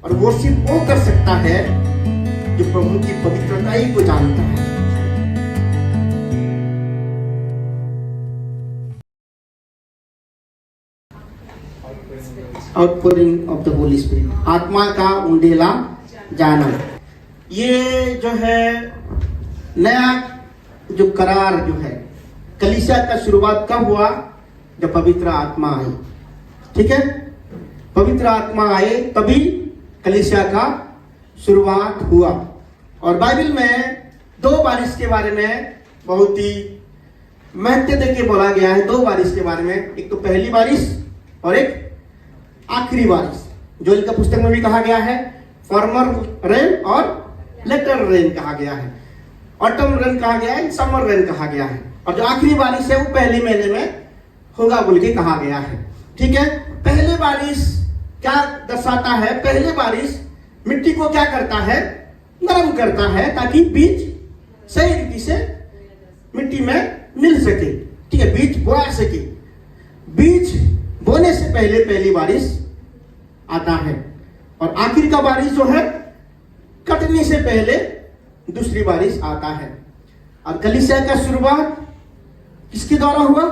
और वो सिर्फ वो कर सकता है जो प्रभु की पवित्रता ही को जानता है। Outpouring of the Holi spirit, आत्मा का उंडेला जाना। ये जो है नया जो करार जो है, कलीसिया का शुरुआत कब हुआ? जब पवित्र आत्मा आई। ठीक है, पवित्र आत्मा आए तभी कलीसिया का शुरुआत हुआ। और बाइबल में 2 बारिश के बारे में बहुत ही महत्व देके बोला गया है। 2 बारिश के बारे में, एक तो पहली बारिश और एक आखिरी बारिश। जोएल का पुस्तक में भी कहा गया है फॉर्मर रेन और लेटर रेन कहा गया है, ऑटम रेन कहा गया है, समर रेन कहा गया है। और जो आखिरी बारिश है वो पहले महीने में होगा बोल के कहा गया है। ठीक है, पहले बारिश क्या दर्शाता है? पहले बारिश मिट्टी को क्या करता है? नरम करता है ताकि बीज सही रीति से मिट्टी में मिल सके। ठीक है, बीज बोआ सके। बीज बोने से पहले पहली बारिश आता है और आखिर का बारिश जो है कटने से पहले दूसरी बारिश आता है। और कलीसिया का शुरुआत किसके द्वारा हुआ?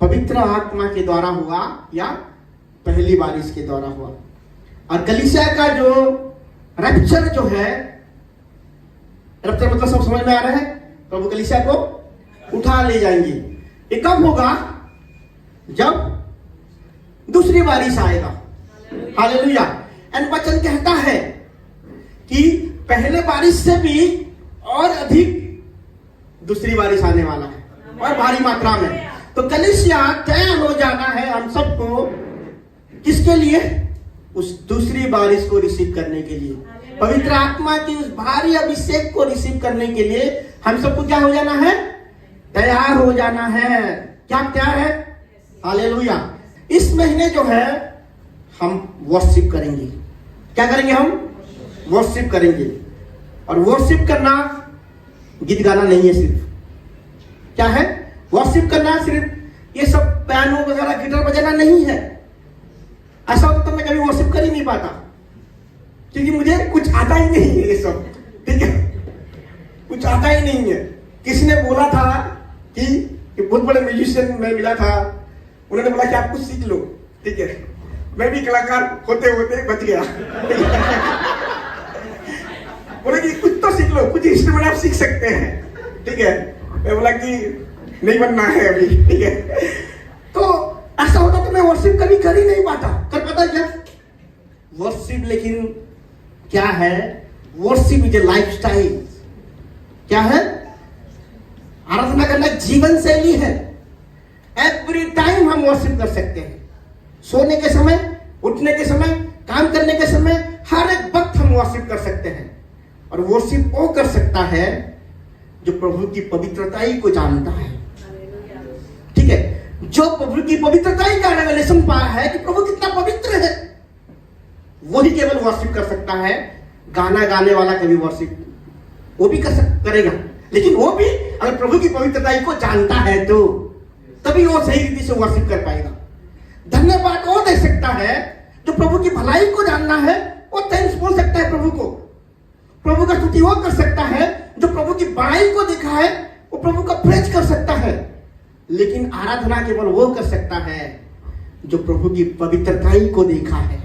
पवित्र आत्मा के द्वारा हुआ या पहली बारिश के द्वारा हुआ। और कलीसिया का जो रैप्चर जो है, रैप्चर मतलब सब समझ में आ रहा है? प्रभु कलीसिया को उठा ले जाएंगे। ये कब होगा? जब दूसरी बारिश आएगा। हालेलुया। एंड वचन कहता है कि पहले बारिश से भी और अधिक दूसरी बारिश आने वाला है और भारी मात्रा में। तो कलीसिया तैयार हो जाना है हम सबको, किसके लिए? उस दूसरी बारिश को रिसीव करने के लिए, पवित्र आत्मा की उस भारी अभिषेक को रिसीव करने के लिए हम सबको क्या हो जाना है? तैयार हो जाना है। क्या तैयार है? हालेलुया। इस महीने जो है हम वर्शिप करेंगे। क्या करेंगे? हम वर्शिप करेंगे। और वर्शिप करना गीत गाना नहीं है सिर्फ। क्या है? वर्शिप करना सिर्फ ये सब पियानो वगैरह गिटार बजाना नहीं है। ऐसा तो मैं कभी वर्शिप कर ही नहीं पाता क्योंकि मुझे कुछ आता ही नहीं है ये सब। ठीक है, कुछ आता ही नहीं है। किसी ने बोला था कि बहुत बड़े म्यूजिशियन में मिला था, उन्होंने बोला कि आप कुछ सीख लो। ठीक है, मैं भी कलाकार होते होते बच गया। बोले कि कुछ तो सीख लो, कुछ इंस्ट्रूमेंट आप सीख सकते हैं। ठीक है, मैं बोला कि नहीं बनना है अभी। ठीक है, तो ऐसा होता तो मैं वर्शिप कभी कर ही नहीं पाता। कर पाता क्या वर्शिप? लेकिन क्या है वर्शिप? Is a lifestyle. क्या है? आराधना करना जीवन शैली है। एवरी टाइम हम वर्शिप कर सकते हैं। सोने के समय, उठने के समय, काम करने के समय, हर एक वक्त हम वर्शिप कर सकते हैं। और वर्शिप वो कर सकता है जो प्रभु की पवित्रता ही को जानता है। ठीक है, जो प्रभु की पवित्रता ही का रेवलेशन पाया है कि प्रभु कितना पवित्र है, वही केवल वर्शिप कर सकता है। गाना गाने वाला कभी वर्शिप वो भी करेगा, लेकिन वो भी अगर प्रभु की पवित्रता ही को जानता है तो तभी वो सही रीति से वर्शिप कर पाएगा। धन्यवाद वो दे सकता है जो प्रभु की भलाई को जानना है, वो थैंक्स बोल सकता है प्रभु को। प्रभु का स्तुति वो कर सकता है जो प्रभु की बड़ाई को देखा है, वो प्रभु का प्रेज कर सकता है। लेकिन आराधना केवल वो कर सकता है जो प्रभु की पवित्रता ही को देखा है,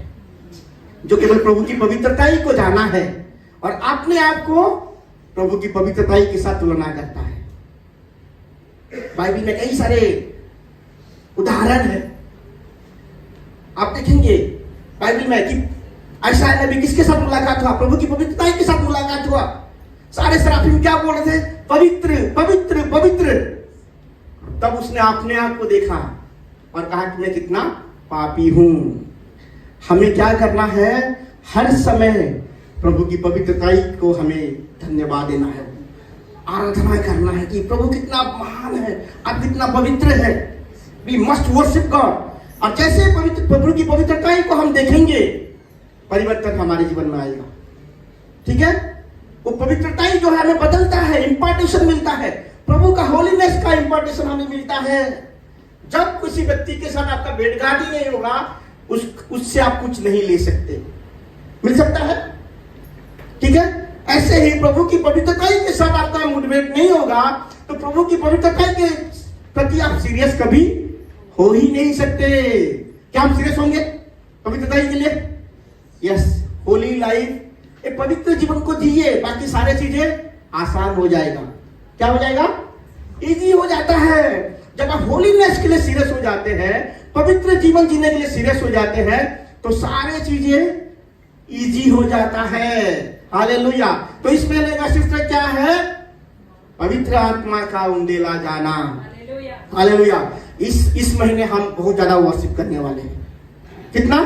जो केवल प्रभु की पवित्रता ही को जाना है और अपने आप को प्रभु की पवित्रता ही के साथ तुलना करता है। बाइबल में कई सारे उदाहरण है। आप देखेंगे बाइबल में कि ऐसा नबी किसके साथ मुलाकात हुआ? प्रभु की पवित्रता ही के साथ मुलाकात हुआ। सारे सराफीम क्या बोल रहे थे? पवित्र पवित्र पवित्र। तब उसने अपने आप को देखा और कहा कि मैं कितना पापी हूं। हमें क्या करना है? हर समय प्रभु की पवित्रता को हमें धन्यवाद देना है, आराधना करना है कि प्रभु कितना महान है, आप कितना पवित्र है। We must worship God. और जैसे पवित्र प्रभु की पवित्रता को हम देखेंगे, परिवर्तन हमारे जीवन में आएगा। ठीक है, वो पवित्रता ही जो है हमें बदलता है, इंपार्टेशन मिलता है। प्रभु का होलीनेस का इंपार्टेशन हमें मिलता है। जब किसी व्यक्ति के साथ आपका भेंटघाट ही नहीं होगा, उससे आप कुछ नहीं ले सकते। मिल सकता है, ठीक है। ऐसे ही प्रभु की पवित्रता के साथ आपका मोटिवेट नहीं होगा तो प्रभु की पवित्रता के प्रति आप सीरियस कभी हो ही नहीं सकते। क्या आप सीरियस होंगे पवित्रता के लिए? यस, होली लाइफ, एक पवित्र जीवन को जिए, बाकी सारे चीजें आसान हो जाएगा। क्या हो जाएगा? इजी हो जाता है। जब आप होलीनेस के लिए सीरियस हो जाते हैं, पवित्र जीवन जीने के लिए सीरियस हो जाते हैं, तो सारे चीजें इजी हो जाता है। हालेलुया। तो इस महीने का शिक्षा क्या है? पवित्र आत्मा का उंडेला जाना। हालेलुया। इस महीने हम बहुत ज्यादा वर्शिप करने वाले हैं। कितना?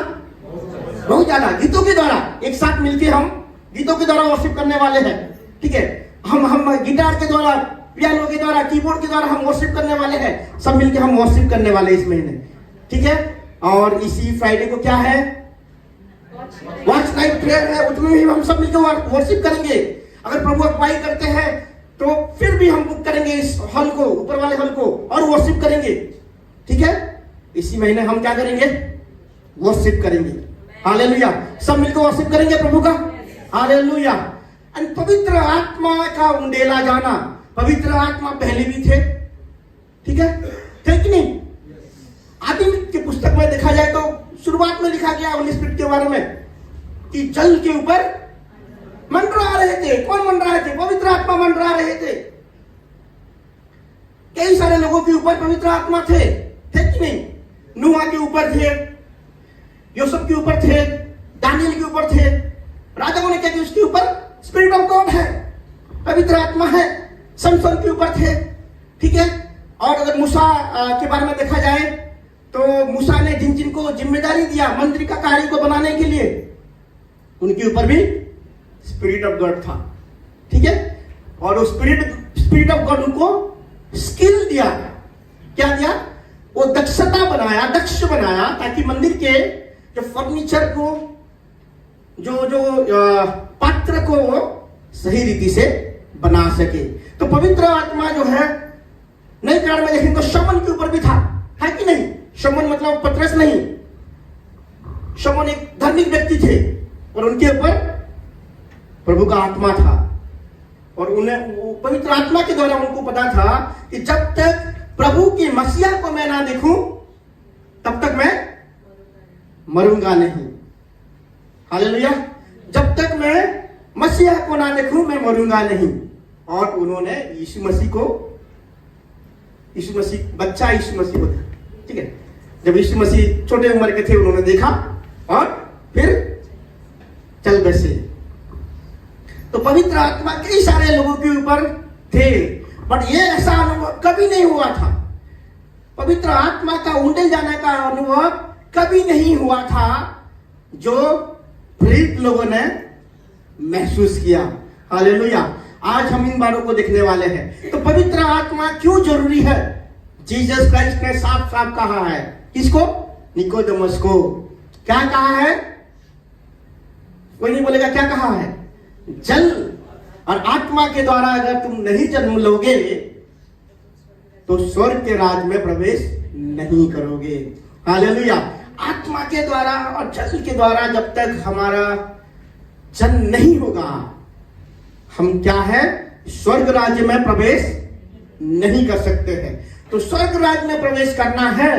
बहुत ज्यादा। गीतों के द्वारा एक साथ मिलके हम गीतों के द्वारा वर्शिप करने वाले हैं, ठीक है। हम गिटार के द्वारा, पियानो के द्वारा, कीबोर्ड के द्वारा हम वर्शिप करने वाले हैं। सब मिलके हम वर्शिप करने वाले इस महीने, ठीक है। और इसी फ्राइडे को क्या है? वॉच नाइट प्रेयर है। उसमें भी हम सब मिलकर वर्शिप करेंगे। अगर प्रभु अगुवाई करते हैं तो फिर भी हम बुक करेंगे इस हॉल को, ऊपर वाले हॉल को, और वर्शिप करेंगे, ठीक है। इसी महीने हम क्या करेंगे? वर्शिप करेंगे। हालेलुया। सब मिलकर वर्शिप करेंगे प्रभु का। हालेलुया। एंड पवित्र आत्मा का उंडेला जाना। पवित्र आत्मा पहले भी थे, ठीक है, थे कि नहीं? आदि की पुस्तक में देखा जाए तो शुरुआत में लिखा गया होली स्पिरिट के बारे में कि जल के ऊपर मंडरा रहे थे। कौन मंडरा रहे थे? पवित्र आत्मा मंडरा रहे थे। कई सारे लोगों के ऊपर पवित्र आत्मा थे कि नहीं? नूहा के ऊपर थे, यूसुफ के ऊपर थे, दानियल के ऊपर थे। राजाओं ने क्या किया? उसके ऊपर स्पिरिट ऑफ गॉड है, पवित्र आत्मा है। समसन के ऊपर थे, ठीक है। और अगर मूसा के बारे में देखा जाए तो मूसा ने जिन जिन को जिम्मेदारी दिया मंत्री का कार्य को बनाने के लिए, उनके ऊपर भी स्पिरिट ऑफ गॉड था, ठीक है। और उस स्पिरिट ऑफ गॉड उनको स्किल दिया। क्या दिया? वो दक्षता बनाया, दक्ष बनाया, ताकि मंदिर के जो फर्नीचर को, जो पात्र को वो सही रीति से बना सके। तो पवित्र आत्मा जो है नए करार में देखें तो शमन के ऊपर भी था, है कि नहीं? शमन मतलब पतरस नहीं, शमन एक धार्मिक व्यक्ति थे और उनके ऊपर प्रभु का आत्मा था। और उन्हें पवित्र आत्मा के द्वारा उनको पता था कि जब तक प्रभु की मसीहा को मैं ना देखूं तब तक मैं मरूंगा नहीं। हालेलुया। जब तक मैं मसीहा को ना देखूं मैं मरूंगा नहीं। और उन्होंने यीशु मसीह को, बच्चा यीशु मसीह को, ठीक है, जब यीशु मसीह छोटे उम्र के थे उन्होंने देखा और फिर चल बसे। तो पवित्र आत्मा कई सारे लोगों के ऊपर थे, बट ये ऐसा अनुभव कभी नहीं हुआ था। पवित्र आत्मा का उंडे जाने का अनुभव कभी नहीं हुआ था जो प्रेरित लोगों ने महसूस किया। हालेलुया। आज हम इन बातों को देखने वाले हैं। तो पवित्र आत्मा क्यों जरूरी है? जीसस क्राइस्ट ने साफ साफ कहा है। किसको? निकोदेमस को। क्या कहा है? कोई नहीं बोलेगा क्या कहा है? जल और आत्मा के द्वारा अगर तुम नहीं जन्म लोगे तो स्वर्ग के राज में प्रवेश नहीं करोगे। हालेलुया। आत्मा के द्वारा और जल के द्वारा जब तक हमारा जन्म नहीं होगा, हम क्या है? स्वर्ग राज्य में प्रवेश नहीं कर सकते हैं। तो स्वर्ग राज्य में प्रवेश करना है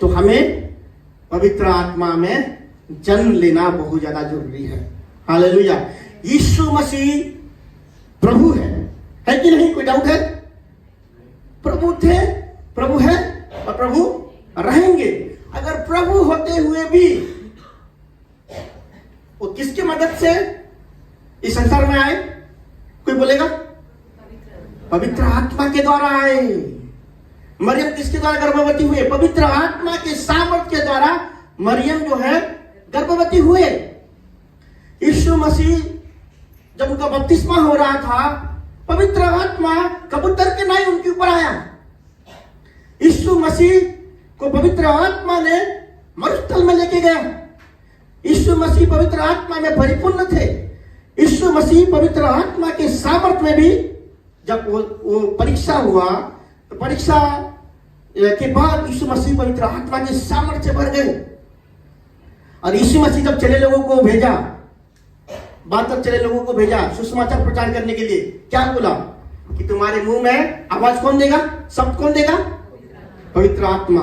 तो हमें पवित्र आत्मा में जन्म लेना बहुत ज्यादा जरूरी है। हालेलुया। यीशु मसीह प्रभु है कि नहीं? कोई डाउट है? प्रभु थे, प्रभु है और प्रभु रहेंगे। अगर प्रभु होते हुए भी वो किसकी मदद से इस संसार में आए? कोई बोलेगा? पवित्र आत्मा के द्वारा आए। मरियम किसके द्वारा गर्भवती हुए? पवित्र आत्मा के सामर्थ्य के द्वारा मरियम जो है गर्भवती हुए। यीशु मसीह जब उनका बपतिस्मा हो रहा था, पवित्र आत्मा कबूतर के नाई उनके ऊपर आया। यीशु मसीह को पवित्र आत्मा ने मरुस्थल में लेके गया। यीशु मसीह पवित्र आत्मा में परिपूर्ण थे। यीशु मसीह पवित्र आत्मा के सामर्थ्य में भी जब वो परीक्षा हुआ तो परीक्षा के बाद यीशु मसीह पवित्र आत्मा के सामर्थ्य से भर गए और यीशु मसीह जब चले लोगों को भेजा, बात तक चले लोगों को भेजा सुसमाचार प्रचार करने के लिए, क्या बोला कि तुम्हारे मुंह में आवाज कौन देगा, शब्द कौन देगा, पवित्र आत्मा।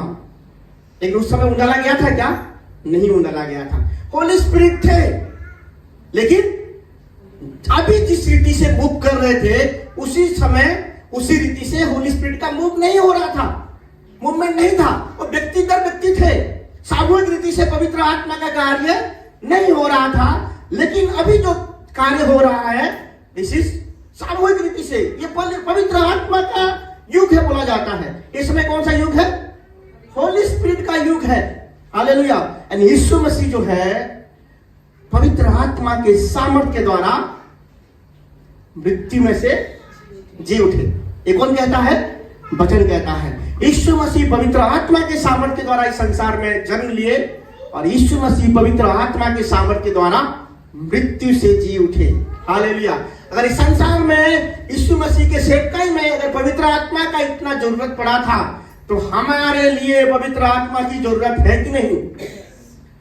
लेकिन उस समय उंडाला गया था क्या? नहीं उंडाला गया था, होली स्पिरिट थे। लेकिन अभी जिस रीति से मूव कर रहे थे उसी समय उसी रीति से होली स्पिरिट का मूव नहीं हो रहा था, मूवमेंट नहीं था। वो व्यक्ति दर व्यक्ति थे, सामूहिक रीति से पवित्र आत्मा का कार्य नहीं हो रहा था। लेकिन अभी जो कार्य हो रहा है दिस इज सामूहिक रीति से, ये पवित्र आत्मा का युग है बोला जाता है। इस समय कौन सा युग है? होली स्पिरिट का युग है। हालेलुया। एंड यीशु मसीह जो है पवित्र आत्मा के सामर्थ्य के द्वारा मृत्यु में से जी उठे। ये कौन कहता है? वचन कहता है। यीशु मसीह पवित्र आत्मा के सामर्थ्य के द्वारा इस संसार में जन्म लिए और यीशु मसीह पवित्र आत्मा के सामर्थ्य के द्वारा मृत्यु से जी उठे। हालेलुया। अगर इस संसार में यीशु मसीह के सेवकाई में अगर पवित्र आत्मा का इतना जरूरत पड़ा था तो हमारे लिए पवित्र आत्मा की जरूरत है कि नहीं?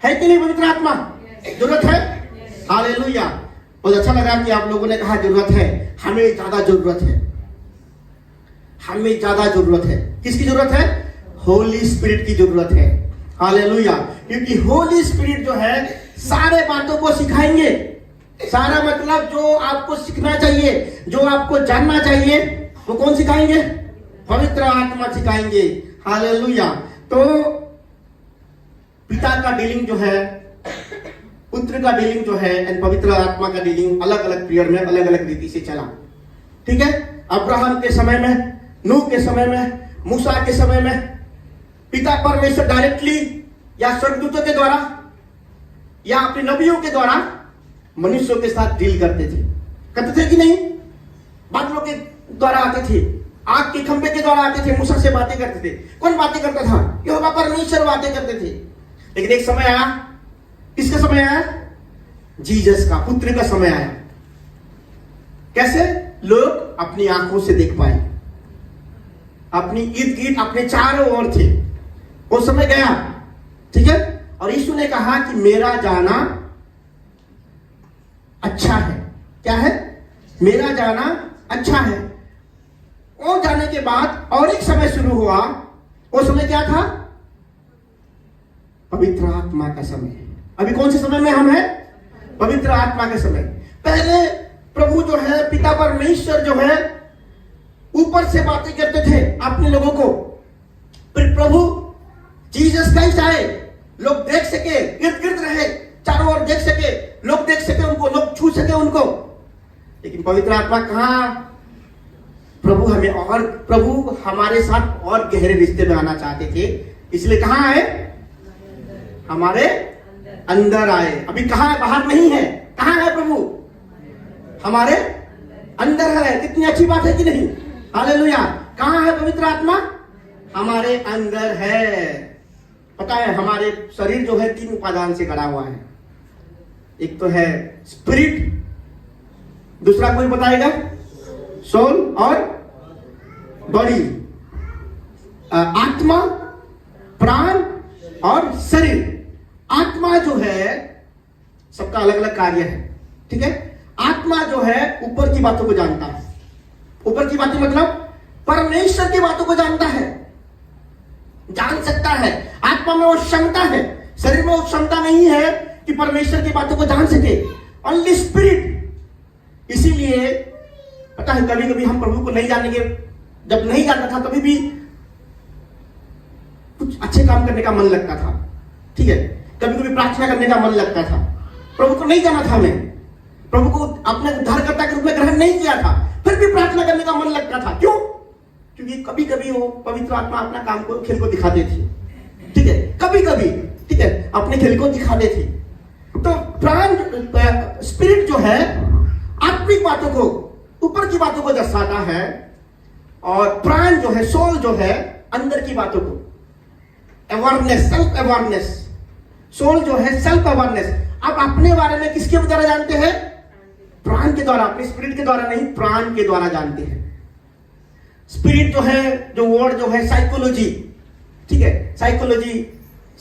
है कि नहीं? पवित्र आत्मा जरूरत है। हालेलुया। बहुत अच्छा लगा कि आप लोगों ने कहा जरूरत है। हमें ज्यादा जरूरत है, हमें ज्यादा जरूरत है। किसकी जरूरत है? होली स्पिरिट की जरूरत है। हालेलुया। क्योंकि होली स्पिरिट जो है सारे बातों को सिखाएंगे। सारा मतलब जो आपको सीखना चाहिए, जो आपको जानना चाहिए, वो कौन सिखाएंगे? पवित्र आत्मा सिखाएंगे। हालेलुया। तो पिता का डीलिंग जो है, पुत्र का डीलिंग जो है एंड पवित्र आत्मा का डीलिंग अलग अलग पीरियड में अलग अलग रीति से चला। ठीक है। अब्राहम के समय में, नूह के समय में, मूसा के समय में पिता परमेश्वर डायरेक्टली या स्वर्गदूतों के द्वारा या अपने नबियों के द्वारा मनुष्यों के साथ डील करते थे कि नहीं? बादलों के द्वारा आते थे, आग के खंभे के द्वारा आते थे, मूसा से बातें करते थे। कौन बातें करता था? यहोवा परमेश्वर बातें करते थे। लेकिन एक समय आया, किसका समय आया? जीसस का, पुत्र का समय आया। कैसे? लोग अपनी आंखों से देख पाए, अपनी इर्द गिर्द अपने चारों ओर थे। वो समय गया। ठीक है। और यीशु ने कहा कि मेरा जाना अच्छा है। क्या है? मेरा जाना अच्छा है। वो जाने के बाद और एक समय शुरू हुआ। वो समय क्या था? पवित्र आत्मा का समय। अभी कौन से समय में हम हैं? पवित्र आत्मा के समय। पहले प्रभु जो है, पिता परमेश्वर जो है, ऊपर से बातें करते थे अपने लोगों को। फिर प्रभु जीसस क्राइस्ट आए, लोग देख सके, इर्द गिर्द रहे, चारों ओर देख सके, लोग देख सके उनको, लोग छू सके उनको। लेकिन पवित्र आत्मा कहां? प्रभु हमारे साथ और गहरे रिश्ते में आना चाहते थे, इसलिए कहां आए? हमारे अंदर आए। अभी कहां? बाहर नहीं है। कहां है प्रभु? हमारे अंदर है। कितनी अच्छी बात है कि नहीं? हालेलुया। कहां है पवित्र आत्मा? हमारे अंदर है। पता है हमारे शरीर जो है 3 उपादान से गढ़ा हुआ है। एक तो है स्पिरिट, दूसरा कोई बताएगा? सोल और बॉडी। आत्मा, प्राण और शरीर। आत्मा जो है सबका अलग अलग कार्य है। ठीक है। आत्मा जो है ऊपर की बातों को जानता है। ऊपर की बातें मतलब परमेश्वर की बातों को जानता है, जान सकता है। आत्मा में वो क्षमता है, शरीर में वो क्षमता नहीं है कि परमेश्वर की बातों को जान सके। Only spirit. इसीलिए पता है कभी कभी हम प्रभु को नहीं जानेंगे। जब नहीं जानता था तभी भी कुछ अच्छे काम करने का मन लगता था। ठीक है। कभी कभी प्रार्थना करने का मन लगता था। प्रभु को नहीं जाना था, मैं प्रभु को अपने उद्धारकर्ता के रूप में ग्रहण नहीं किया था, फिर भी प्रार्थना करने का मन लगता था। क्यों? क्योंकि कभी कभी वो पवित्र आत्मा अपना काम को, खेल को दिखाते थे। ठीक है। कभी कभी, ठीक है, अपने खेल को दिखाते थे। तो प्राण, स्पिरिट जो है आत्मिक बातों को, ऊपर की बातों को दर्शाता है, और प्राण जो है, सोल जो है, अंदर की बातों को, अवेयरनेस, सेल्फ अवेयरनेस। सोल जो है सेल्फ अवेयरनेस। आप अपने बारे में किसके द्वारा जानते हैं? प्राण के द्वारा, अपने स्पिरिट के द्वारा नहीं, प्राण के द्वारा जानते हैं। स्पिरिट जो है, जो वर्ड जो है साइकोलॉजी। ठीक है। साइकोलॉजी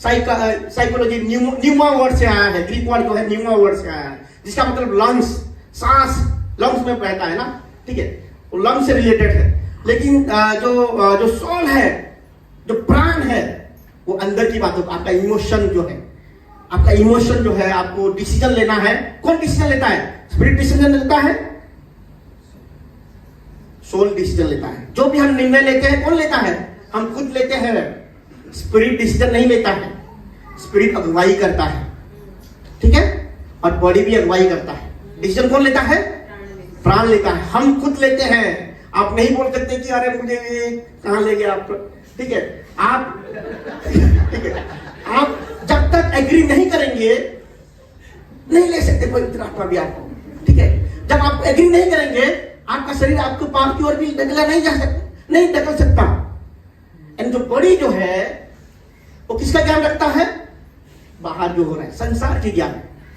साइकोलॉजी न्यूमा वर्ड से आया है, ग्रीक वर्ड जो है न्यूमा वर्ड से आया है, जिसका मतलब लंग्स, सांस लंग्स में रहता है ना, ठीक है, वो लंग्स से रिलेटेड है। लेकिन जो सोल है, जो प्राण है, वो अंदर की बात हो, आपका इमोशन जो है, आपका इमोशन जो है, आपको डिसीजन लेना है। कौन डिसीजन लेता है? स्पिरिट डिसीजन लेता है, सोल डिसीजन लेता है। जो भी हम निर्णय लेते हैं, कौन लेता है? हम खुद लेते हैं। स्पिरिट डिसीजन नहीं लेता है, स्पिरिट अगुवाई करता है, ठीक है, और बॉडी भी अगुवाई करता है। डिसीजन कौन लेता है? प्राण लेता है। हम खुद लेते हैं। आप नहीं बोल सकते कि अरे मुझे ये कहां ले गया आप, ठीक है, आप ठीक है, आप जब तक एग्री नहीं करेंगे नहीं ले सकते पवित्र आत्मा भी आपको, ठीक है। जब आप एग्री नहीं करेंगे, आपका शरीर आपके पाप की ओर भी ढकला नहीं जा सकता, नहीं ढकल सकता। एंड जो बॉडी जो है वो किसका ज्ञान रखता है? बाहर जो हो रहा है, संसार की ज्ञान।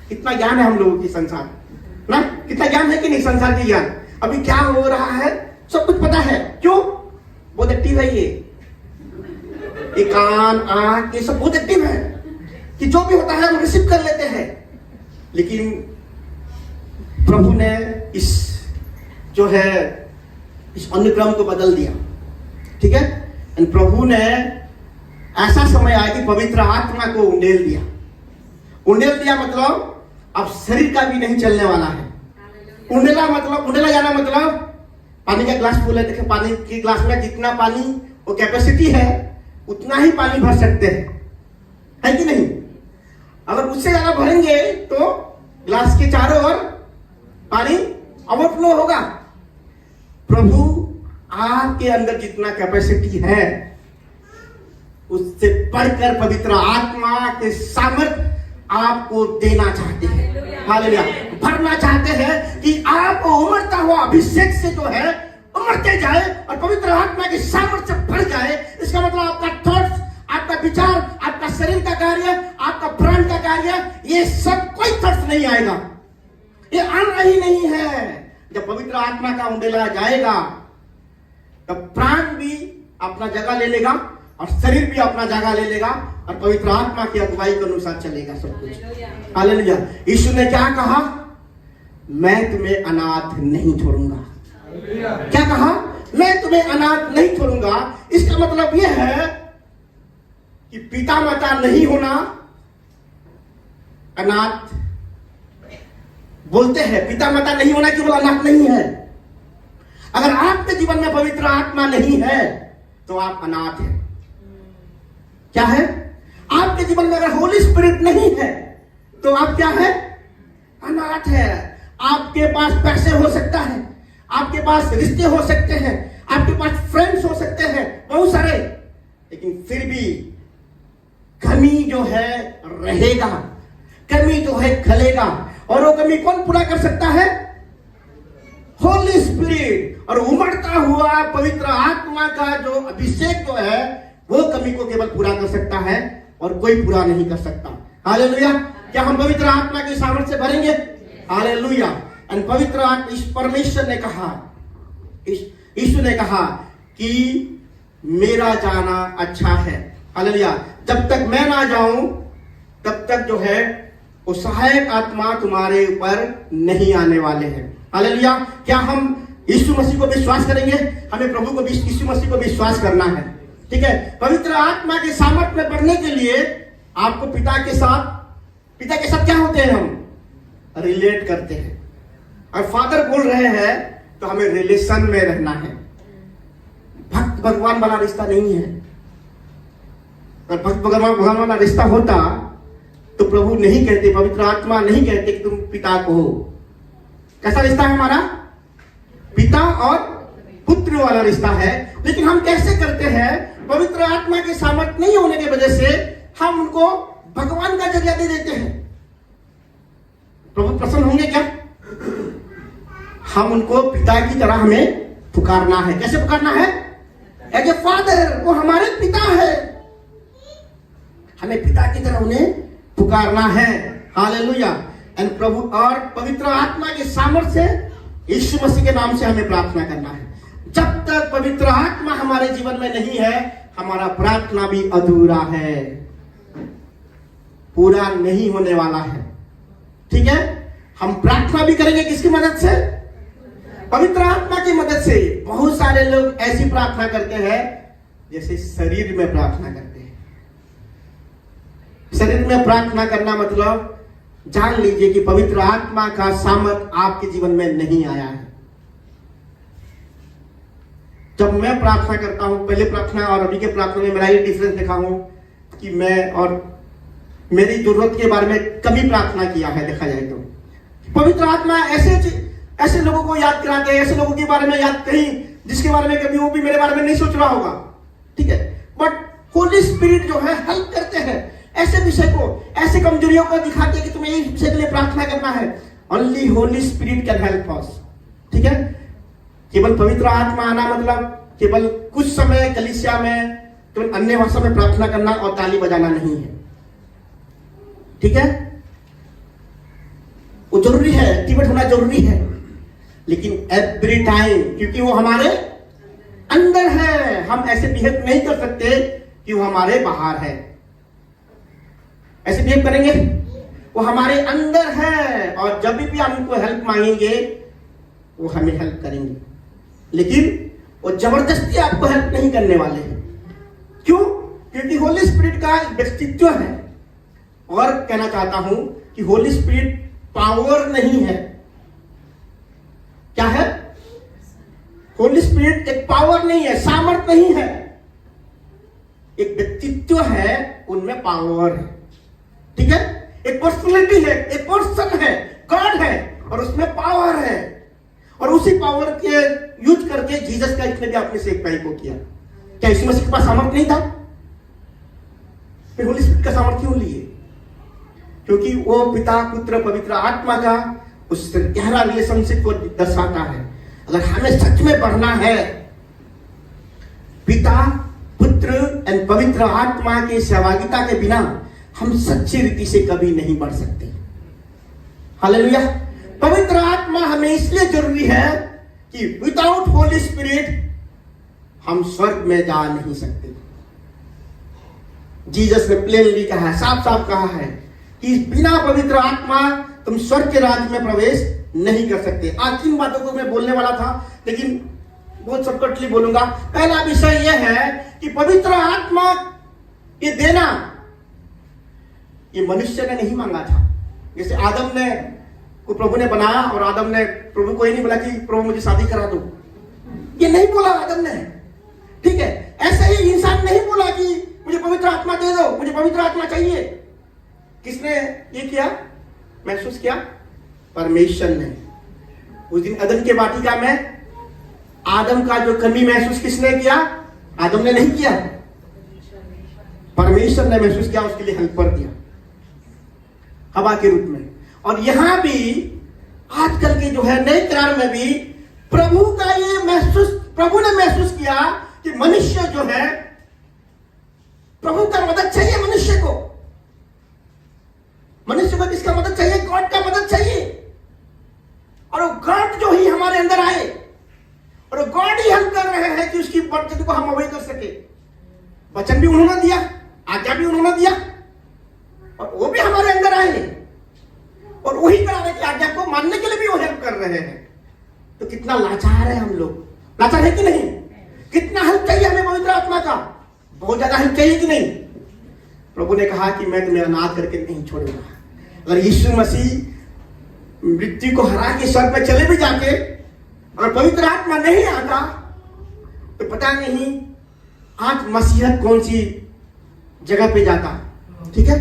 कितना ज्ञान है हम लोगों की संसार ना, कितना ज्ञान है कि नहीं संसार की ज्ञान। अभी क्या हो रहा है सब कुछ पता है। क्यों? बहुत एक्टिव है ये कान, आंख, ये सब बहुत एक्टिव है कि जो भी होता है हम रिसीव कर लेते हैं। लेकिन प्रभु ने इस जो है इस अनुक्रम को बदल दिया, ठीक है। एंड प्रभु ने ऐसा समय आया कि पवित्र आत्मा को उंडेल दिया। उंडेल दिया मतलब अब शरीर का भी नहीं चलने वाला है। उंडेला मतलब, उंडेला जाना मतलब पानी का ग्लास फुल है, देखिए पानी के ग्लास में जितना पानी वो कैपेसिटी है उतना ही पानी भर सकते हैं, है कि नहीं। अगर उससे ज्यादा भरेंगे तो ग्लास के चारों ओर पानी ओवरफ्लो होगा। प्रभु आपके अंदर जितना कैपेसिटी है उससे बढ़कर पवित्र आत्मा के सामर्थ आपको देना चाहते हैं। हालेलुया। भरना चाहते हैं कि आप उमड़ता हुआ अभिषेक से जो है उमड़ते जाए और पवित्र आत्मा की सामर्थ से बढ़ जाए। इसका मतलब आपका थॉट्स, आपका विचार, आपका शरीर का कार्य, आपका प्राण का कार्य, ये सब कोई थॉट्स नहीं आएगा, ये आना ही नहीं है। जब पवित्र आत्मा का उंडेला जाएगा तब प्राण भी अपना जगह ले लेगा और शरीर भी अपना जगह ले लेगा और पवित्र आत्मा की अगुवाई के अनुसार चलेगा सब कुछ। हालेलुया। यीशु ने क्या कहा? मैं तुम्हें अनाथ नहीं छोड़ूंगा। क्या कहा? मैं तुम्हें अनाथ नहीं छोड़ूंगा। इसका मतलब यह है कि पिता माता नहीं होना अनाथ बोलते हैं। पिता माता नहीं होना केवल अनाथ नहीं है। अगर आपके जीवन में पवित्र आत्मा नहीं है तो आप अनाथ हैं। क्या है? आपके जीवन में अगर होली स्पिरिट नहीं है तो आप क्या है? अनाथ है। आपके पास पैसे हो सकता है, आपके पास रिश्ते हो सकते हैं, आपके पास फ्रेंड्स हो सकते हैं बहुत सारे, लेकिन फिर भी कमी जो है रहेगा, कमी जो है खलेगा। और वो कमी कौन पूरा कर सकता है? होली स्पिरिट। और उमड़ता हुआ पवित्र आत्मा का जो अभिषेक जो है वो कमी को केवल पूरा कर सकता है और कोई पूरा नहीं कर सकता। हालेलुया। क्या हम पवित्र आत्मा की सामर्थ्य से भरेंगे? हालेलुया। एंड पवित्र आत्मा, इस परमेश्वर ने कहा, यीशु ने कहा कि मेरा जाना अच्छा है। हालेलुया। जब तक मैं ना जाऊं तब तक जो है वो सहायक आत्मा तुम्हारे ऊपर नहीं आने वाले हैं। हालेलुया। क्या हम यीशु मसीह को विश्वास करेंगे? हमें प्रभु को, यीशु मसीह को विश्वास करना है, ठीक है। पवित्र आत्मा के सामर्थ्य में बढ़ने के लिए आपको पिता के साथ क्या होते हैं? हम रिलेट करते हैं। और फादर बोल रहे हैं तो हमें रिलेशन में रहना है। भक्त भगवान वाला रिश्ता नहीं है। अगर भक्त भगवान वाला रिश्ता होता तो प्रभु नहीं कहते, पवित्र आत्मा नहीं कहते कि तुम पिता को हो। कैसा रिश्ता है हमारा? पिता और पुत्र वाला रिश्ता है। लेकिन हम कैसे करते हैं? पवित्र आत्मा के सामर्थ्य नहीं होने की वजह से हम उनको भगवान का जरिया दे देते हैं। प्रभु प्रसन्न होंगे क्या? हम उनको पिता की तरह हमें पुकारना है। कैसे पुकारना है? As a father. वो हमारे पिता है, हमें पिता की तरह उन्हें पुकारना है। हालेलुया। एंड प्रभु और पवित्र आत्मा के सामर्थ्य से यीशु मसीह के नाम से हमें प्रार्थना करना है। जब तक पवित्र आत्मा हमारे जीवन में नहीं है, हमारा प्रार्थना भी अधूरा है। पूरा नहीं होने वाला है। ठीक है, हम प्रार्थना भी करेंगे किसकी मदद से? पवित्र आत्मा की मदद से। बहुत सारे लोग ऐसी प्रार्थना करते हैं जैसे शरीर में प्रार्थना करते हैं। शरीर में प्रार्थना करना मतलब जान लीजिए कि पवित्र आत्मा का सामर्थ आपके जीवन में नहीं आया है। जब मैं प्रार्थना करता हूं, पहले प्रार्थना और अभी के प्रार्थना में मेरा ये डिफरेंस देखा हूं कि मैं और मेरी जरूरत के बारे में कभी प्रार्थना किया है। देखा जाए तो पवित्र आत्मा ऐसे लोगों को याद कराते हैं, ऐसे लोगों के बारे में याद कहीं जिसके बारे में कभी वो भी मेरे बारे में नहीं सोच रहा होगा। ठीक है, बट होली स्पिरिट जो है हेल्प करते हैं ऐसे विषय को, ऐसे कमजोरियों को दिखाते हैं कि तुम्हें इस विषय के लिए प्रार्थना करना है। Only Holi spirit can help us. ठीक है, केवल पवित्र आत्मा आना मतलब केवल कुछ समय कलीसिया में केवल अन्य भाषा में प्रार्थना करना और ताली बजाना नहीं है। ठीक है, वो जरूरी है, एक्टिवेट होना जरूरी है, लेकिन एवरी टाइम, क्योंकि वो हमारे अंदर है। हम ऐसे बिहेव नहीं कर सकते कि वो हमारे बाहर है। ऐसे बिहेव करेंगे, वो हमारे अंदर है और जब भी हम उनको हेल्प मांगेंगे वो हमें हेल्प करेंगे, लेकिन वो जबरदस्ती आपको हेल्प नहीं करने वाले हैं। क्यों? क्योंकि होली स्पिरिट का एक व्यक्तित्व है। और कहना चाहता हूं कि होली स्पिरिट पावर नहीं है। क्या है? होली स्पिरिट एक पावर नहीं है, सामर्थ नहीं है, एक व्यक्तित्व है, उनमें पावर है। ठीक है, एक पर्सनैलिटी है, एक पर्सन है, गॉड है और उसमें पावर है। और उसी पावर के यूज करके जीसस क्राइस्ट ने भी अपने सेवकाई को किया। क्या यीशु मसीह के पास सामर्थ नहीं था? फिर होली स्पिरिट का सामर्थ क्यों लिए? क्योंकि वो पिता, पुत्र, पवित्र आत्मा का उस गहरा रिलेशनशिप को दर्शाता है। अगर हमें सच में बढ़ना है, पिता, पुत्र एंड पवित्र आत्मा की सहभागिता के बिना हम सच्ची रीति से कभी नहीं बढ़ सकते। हालेलुया। पवित्र आत्मा हमें इसलिए जरूरी है कि विदाउट होली स्पिरिट हम स्वर्ग में जा नहीं सकते। जीसस ने प्लेनली कहा है, साफ साफ कहा है कि बिना पवित्र आत्मा तुम स्वर्ग के राज्य में प्रवेश नहीं कर सकते। आज तीन बातों को मैं बोलने वाला था, लेकिन बहुत शॉर्टकटली बोलूंगा। पहला विषय यह है कि पवित्र आत्मा ये देना ये मनुष्य ने नहीं मांगा था। जैसे आदम ने को प्रभु ने बनाया और आदम ने प्रभु को ही नहीं बोला कि प्रभु मुझे शादी करा दो, ये नहीं बोला आदम ने। ठीक है, ऐसे ही इंसान नहीं बोला कि मुझे पवित्र आत्मा दे दो, मुझे पवित्र आत्मा चाहिए। किसने ये किया, महसूस किया? परमेश्वर ने। उस दिन अदन के वाटिका में आदम का जो कमी महसूस किसने किया? आदम ने नहीं किया, परमेश्वर ने महसूस किया, उसके लिए हेल्पर दिया हवा के रूप में। और यहां भी आजकल के जो है नए करार में भी प्रभु का ये प्रभु ने महसूस किया कि मनुष्य जो है, प्रभु का मदद चाहिए मनुष्य को। मनुष्य को किसका मदद चाहिए? गॉड का मदद चाहिए। और वो गॉड जो ही हमारे अंदर आए और वो गॉड ही हेल्प कर रहे हैं कि उसकी वचन को हम अवॉइड कर सके। वचन भी उन्होंने दिया, आज्ञा भी उन्होंने दिया और वो भी हमारे अंदर आए और वही करा रहे कि आज्ञा को मानने के लिए भी वो हेल्प कर रहे हैं। तो कितना लाचार है हम लोग, लाचार है कि नहीं? कितना हेल्प चाहिए हमें पवित्र आत्मा का, बहुत ज्यादा हेल्प चाहिए कि नहीं? प्रभु ने कहा कि मैं तुम्हें अनाथ करके नहीं छोड़ूंगा। अगर यीशु मसीह मृत्यु को हरा के स्वर्ग पे चले भी जाते, अगर पवित्र आत्मा नहीं आता तो पता नहीं आज मसीहत कौन सी जगह पे जाता। ठीक है,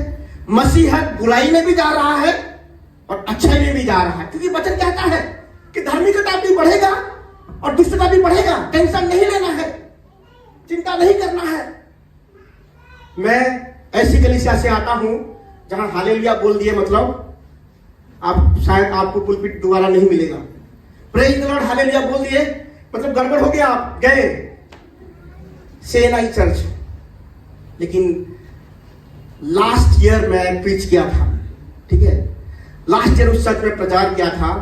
मसीहत बुराई में भी जा रहा है और अच्छाई में भी जा रहा है, क्योंकि वचन कहता है कि धार्मिकता भी बढ़ेगा और दुष्टता भी बढ़ेगा। टेंशन नहीं लेना है, चिंता नहीं करना है। मैं ऐसी कलीसिया से आता हूं जहां हालेलुया बोल दिए मतलब आप शायद आपको पुलपिट दोबारा नहीं मिलेगा। प्रेज द लॉर्ड, हालेलुया बोल दिए मतलब गड़बड़ हो गया, आप गए सेनाई चर्च। लेकिन लास्ट ईयर मैं प्रीच किया था। ठीक है, लास्ट ईयर उस चर्च में प्रचार किया था।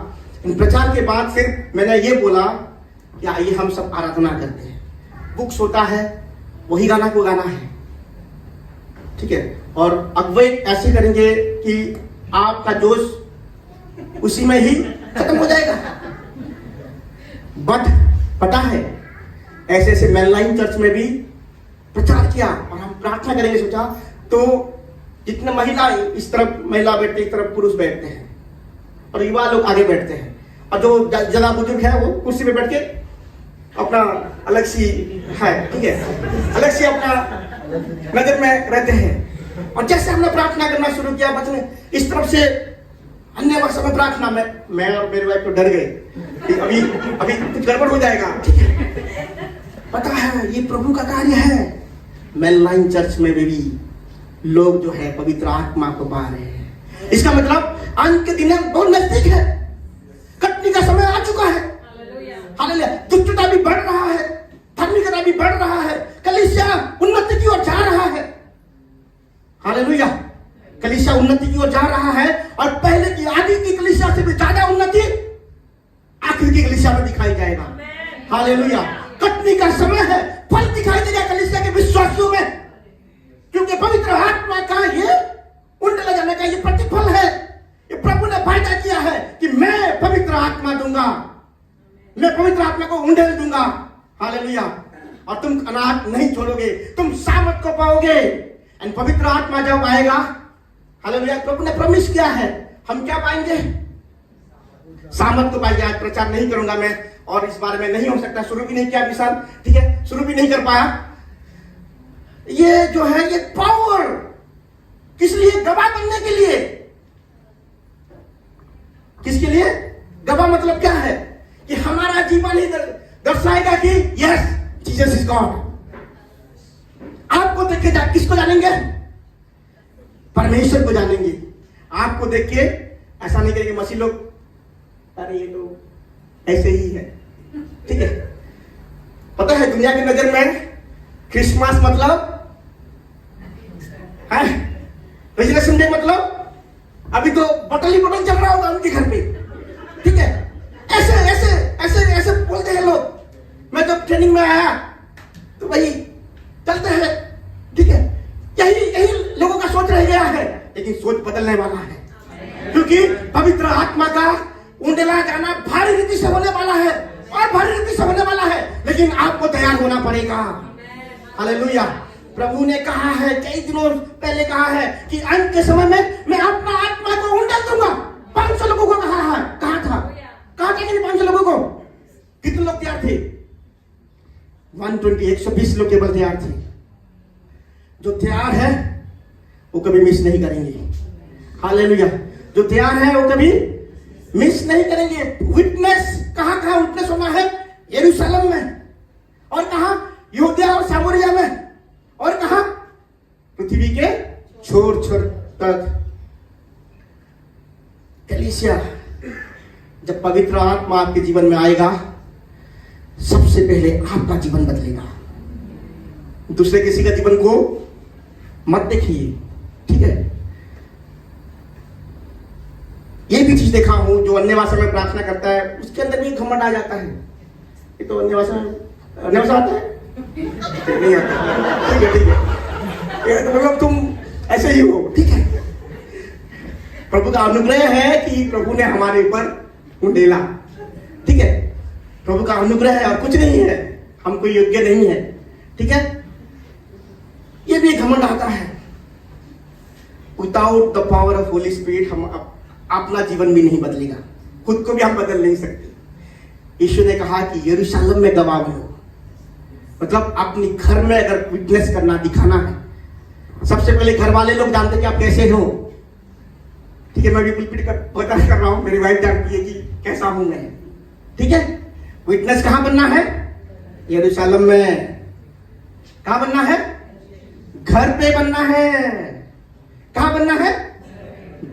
प्रचार के बाद फिर मैंने ये बोला कि आइए हम सब आराधना करते हैं। बुक्स होता है, वही गाना को गाना है। ठीक है, और अगुवाई ऐसे करेंगे कि आपका जोश उसी में ही खत्म हो जाएगा। बट पता है, ऐसे ऐसे मेनलाइन चर्च में भी प्रचार किया और हम प्रार्थना करेंगे सोचा, तो जितने महिला इस तरफ महिला बैठते, इस तरफ पुरुष बैठते हैं और युवा लोग आगे बैठते हैं, और जो ज्यादा बुजुर्ग है वो कुर्सी पे बैठ के अपना अलग सी है, ठीक है, अलग सी अपना नजर में रहते हैं। और जैसे हमने प्रार्थना करना शुरू किया, बचने इस तरफ से अन्य भाषा में प्रार्थना में, मैं और मेरी वाइफ तो डर गए कि अभी कुछ गड़बड़ हो जाएगा, ठीक है। पता है ये प्रभु का कार्य है। मेनलाइन चर्च में भी लोग जो है पवित्र आत्मा को पा रहे हैं। इसका मतलब अंत के दिन बहुत नजदीक है, कटनी का समय आ चुका है। हालेलुया। दुष्टता भी बढ़ रहा है, धार्मिकता भी बढ़ रहा है, कलीसिया उन्नति की ओर जा रहा है। हालेलुया। कलीसिया उन्नति की ओर जा रहा है, और पहले की आदि की कलीसिया से भी ज्यादा उन्नति आखिर की कलीसिया में दिखाई जाएगा। हालेलुया। कटनी का समय है, फल दिखाई देगा कलीसिया के विश्वासियों में, क्योंकि पवित्र आत्मा का ये उंडे लगाने का ये प्रतिफल है। ये प्रभु ने वादा किया है कि मैं पवित्र आत्मा दूंगा, मैं पवित्र आत्मा को उंडेल दूंगा। हालेलुया। और तुम अनाथ नहीं छोड़ोगे, तुम सामर्थ को पाओगे। एंड पवित्र आत्मा जब आएगा, हालेलुया, प्रभु ने प्रॉमिस किया है, हम क्या पाएंगे? सामर्थ को पाएंगे। आज प्रचार नहीं करूंगा मैं, और इस बारे में नहीं हो सकता, शुरू भी नहीं किया विशाल, ठीक है, शुरू भी नहीं कर पाया। ये जो है ये पावर किस लिए? गवाह बनने के लिए। किसके लिए? गवाह मतलब क्या है? कि हमारा जीवन ही दर्शाएगा कि यस जीसस इज गॉड। आपको देख के किसको जानेंगे? परमेश्वर को जानेंगे। आपको देख के ऐसा नहीं करेंगे मसीह लोग, अरे ये तो ऐसे ही है, ठीक है। पता है दुनिया की नजर में क्रिसमस मतलब है, रेजरेशन डे मतलब अभी तो बटन ही बटन चल रहा होगा उनके घर पे, ठीक है। ऐसे ऐसे ऐसे ऐसे बोलते हैं लोग। मैं जब ट्रेनिंग में आया तो भाई चलते हैं, ठीक है, यही लोगों का सोच रह गया है, लेकिन सोच बदलने वाला है, क्योंकि पवित्र आत्मा का उंडेला जाना भारी रीति से होने वाला है, और भारी रीति से होने वाला है, लेकिन आपको तैयार होना पड़ेगा। हालेलुया। प्रभु ने कहा है, कई दिनों पहले कहा है कि अंत के समय में मैं अपना आत्मा को उंडेल दूंगा। 500 लोगों को कहा था कि 500 लोगों को। कितने लोग तैयार थे? 120 लोग केवल तैयार थे। जो तैयार है वो कभी मिस नहीं करेंगे। हालेलुया। जो तैयार है वो कभी मिस नहीं करेंगे। विटनेस कहां विटनेस होना है? यरूशलेम में, और कहां? यहूदिया और सामरिया में, और कहां? पृथ्वी के छोर छोर तक। कलीसिया जब पवित्र आत्मा आपके जीवन में आएगा, सबसे पहले आपका जीवन बदलेगा। दूसरे किसी का जीवन को मत देखिए, ठीक है। ये भी चीज देखा हूं, जो अन्य भाषा में प्रार्थना करता है उसके अंदर भी घमंड आ जाता है। ये तो अन्य भाषा आता है, नहीं आता, ठीक है, ये तो मतलब तुम ऐसे ही हो, ठीक है। प्रभु का अनुग्रह है कि प्रभु ने हमारे ऊपर उंडेला, ठीक है। प्रभु का अनुग्रह है और कुछ नहीं है, हम कोई योग्य नहीं है, ठीक है। ये भी घमंड आता है। Without the power of Holi spirit हम अपना जीवन भी नहीं बदलेगा, खुद को भी हम बदल नहीं सकते। यीशु ने कहा कि यरूशलेम में गवाह बनो, मतलब अपने घर में अगर विटनेस करना, दिखाना है। सबसे पहले घर वाले लोग जानते कि आप कैसे हो, ठीक है। मैं भी पिलपिट कर रहा हूं, मेरी वाइफ जानती है कि कैसा हूं मैं, ठीक है। विटनेस कहां बनना है? यरूशलेम में। कहां बनना है? घर पे बनना है। कहां बनना है?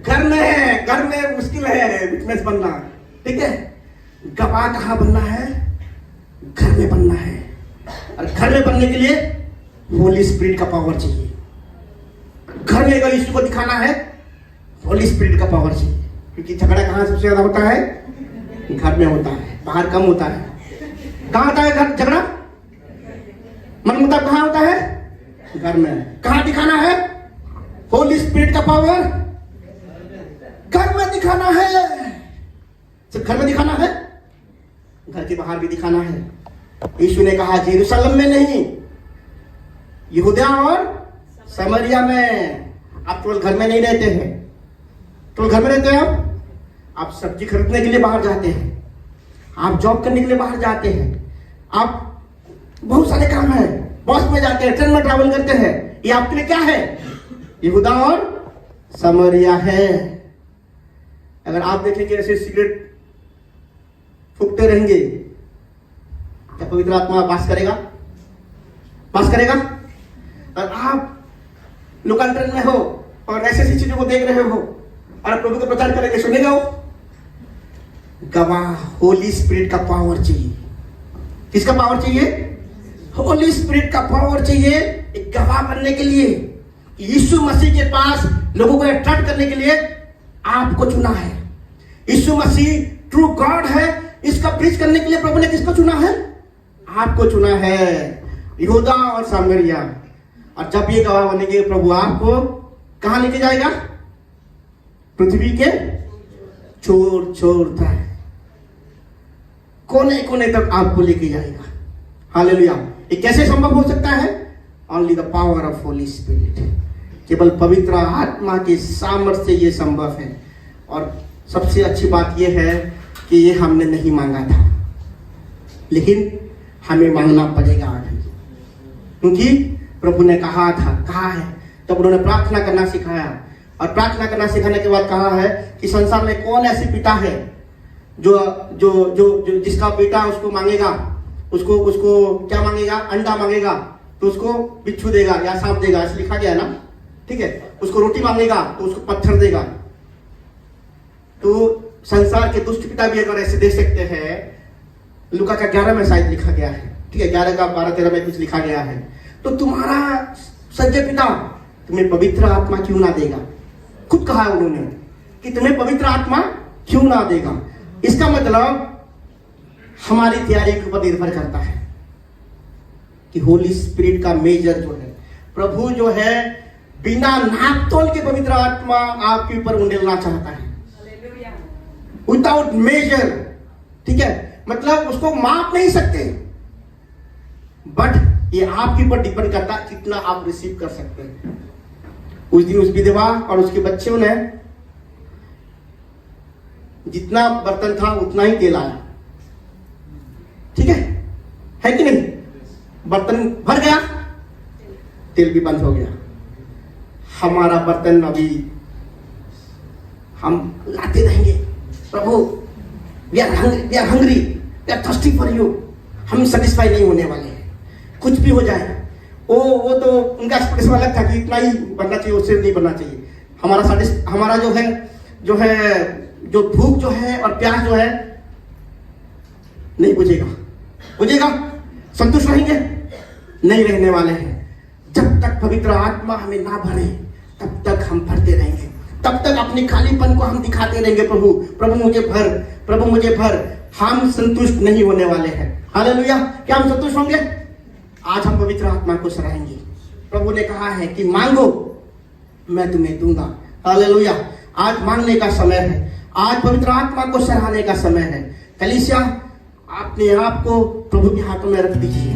घर में है। घर में मुश्किल है विटनेस बनना, ठीक है। गवाह कहां बनना है? घर में बनना है। और घर में बनने के लिए होली स्पिरिट का पावर चाहिए। घर में अगर यीशु को दिखाना है, होली स्पिरिट का पावर चाहिए, क्योंकि झगड़ा कहां सबसे ज्यादा होता है? घर में होता है, बाहर कम होता है। कहां होता है घर झगड़ा? मनमुटाव कहां होता है? घर में। कहां दिखाना है? स्पिरिट का पावर घर में दिखाना है। सिर्फ घर में दिखाना है, घर के बाहर भी दिखाना है। यीशु ने कहा यरूशलेम में नहीं, यहूदा और समरिया में। आप केवल घर में नहीं रहते हैं, केवल घर में रहते हैं आप सब्जी खरीदने के लिए बाहर जाते हैं, आप जॉब करने के लिए बाहर जाते हैं, आप बहुत सारे काम है, बस में जाते हैं, ट्रेन में ट्रैवल करते हैं। ये आपके लिए क्या है? यहूदा और समरिया है। अगर आप देखेंगे ऐसे सिगरेट फूकते रहेंगे, क्या पवित्र आत्मा वास करेगा? वास करेगा? और आप लोकांतरण में हो और ऐसी ऐसी चीजों को देख रहे हो और आप प्रभु का प्रचार करेंगे, सुनेगा वो? गवाह होली स्पिरिट का पावर चाहिए। किसका पावर चाहिए? होली स्पिरिट का पावर चाहिए एक गवाह बनने के लिए। यीशु मसीह के पास लोगों को अट्रैक्ट करने के लिए आपको चुना है। यीशु मसीह ट्रू गॉड है, इसका प्रीच करने के लिए प्रभु ने किसको चुना है? आपको चुना है, यहूदा और सामरिया। और जब ये गवाह बनेंगे, प्रभु आपको कहां लेके जाएगा? पृथ्वी के छोर छोर तक, कोने कोने तक आपको लेके जाएगा। हालेलुया। ये कैसे संभव हो सकता है? Only the power of Holi spirit. केवल पवित्र आत्मा के सामर्थ्य से ये संभव है। और सबसे अच्छी बात यह है कि ये हमने नहीं मांगा था, लेकिन हमें मांगना पड़ेगा अभी, क्योंकि प्रभु ने कहा है। तब उन्होंने प्रार्थना करना सिखाया, और प्रार्थना करना सिखाने के बाद कहा है कि संसार में कौन ऐसी पिता है जो जो जो, जो जिसका बेटा उसको मांगेगा, उसको क्या मांगेगा? अंडा मांगेगा तो उसको बिच्छू देगा या सांप देगा, ऐसे लिखा गया है ना, ठीक है। उसको रोटी मांगेगा तो उसको पत्थर देगा। तो संसार के दुष्ट पिता भी अगर ऐसे दे सकते हैं, लूका का 11 में शायद लिखा गया है, ठीक है, 11 का 12-13 में कुछ लिखा गया है, तो तुम्हारा सच्चे पिता तुम्हें पवित्र आत्मा क्यों ना देगा? खुद कहा उन्होंने कि तुम्हें पवित्र आत्मा क्यों ना देगा। इसका मतलब हमारी तैयारी के ऊपर निर्भर करता है कि होली स्पिरिट का मेजर जो है, प्रभु जो है बिना नापतोल के पवित्र आत्मा आपके ऊपर उंडेलना चाहता है, विदाउट मेजर, ठीक है। मतलब उसको माप नहीं सकते, बट ये आपके ऊपर डिपेंड करता है कितना आप रिसीव कर सकते हैं। उस दिन उस विधवा और उसके बच्चों ने जितना बर्तन था उतना ही तेल आया, ठीक है कि नहीं? बर्तन भर गया, तेल भी बंद हो गया। हमारा बर्तन अभी हम लाते रहेंगे, प्रभु we are hungry, we are thirsty for you. हम सेटिस्फाई नहीं होने वाले हैं, कुछ भी हो जाए। वो तो उनका एक्सपेक्टेशन अलग था कि इतना ही बनना चाहिए, उससे नहीं बनना चाहिए। हमारा जो भूख जो है और प्यास जो है नहीं बुझेगा। संतुष्ट रहेंगे? नहीं रहने वाले हैं। जब तक पवित्र आत्मा हमें ना भरे तब तक हम भरते रहेंगे, तब तक अपने खालीपन को हम दिखाते रहेंगे, प्रभु मुझे भर। हम संतुष्ट नहीं होने वाले हैं। हालेलुया। क्या हम संतुष्ट होंगे? आज हम पवित्र आत्मा को सराहेंगे। प्रभु ने कहा है कि मांगो मैं तुम्हें दूंगा। हालेलुया। आज मांगने का समय है, आज पवित्र आत्मा को सराहने का समय है। कलीसिया अपने आप को प्रभु के हाथों में रख दीजिए।